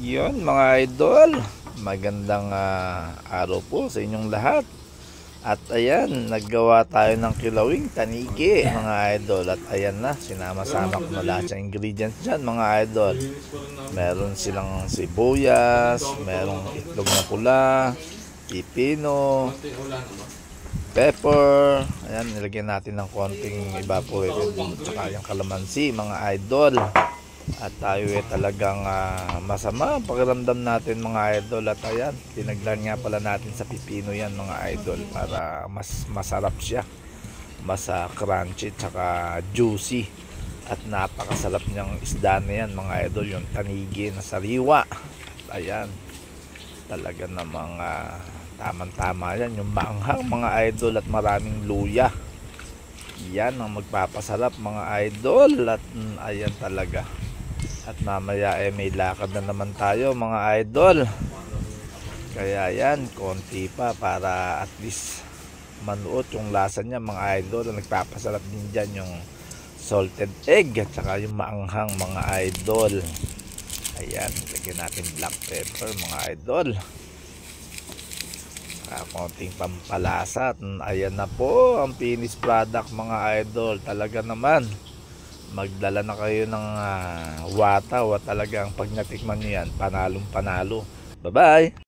Yun mga idol, magandang araw po sa inyong lahat. At ayan, naggawa tayo ng kilawing tanigi mga idol. At ayan na, sinama-sama ko na lahat ng ingredients dyan mga idol. Meron silang sibuyas, merong itlog na pula, pipino, pepper. Ayan, nilagyan natin ng konting evaporated at saka yung kalamansi mga idol. At tayo talagang masama ang pakiramdam natin mga idol. At ayan, tinaglan nga pala natin sa pipino yan mga idol para mas masarap siya, mas crunchy tsaka juicy. At napakasarap niyang isda na yan mga idol, yung tanigi na sariwa. At ayan, talaga namang tamang tama yan, yung maanghang mga idol at maraming luya. Yan ang magpapasarap mga idol. At ayan talaga. At mamaya may lakad na naman tayo mga idol. Kaya yan, konti pa para at least manuot yung lasa niya mga idol. Ang nagpapasarap din dyan yung salted egg at saka yung maanghang mga idol. Ayan, lagyan natin black pepper mga idol. Konting pampalasa. At ayan na po ang finished product mga idol. Talaga naman magdala na kayo ng wataw at talagang pag natikman nyo yan, panalong panalo. Bye bye.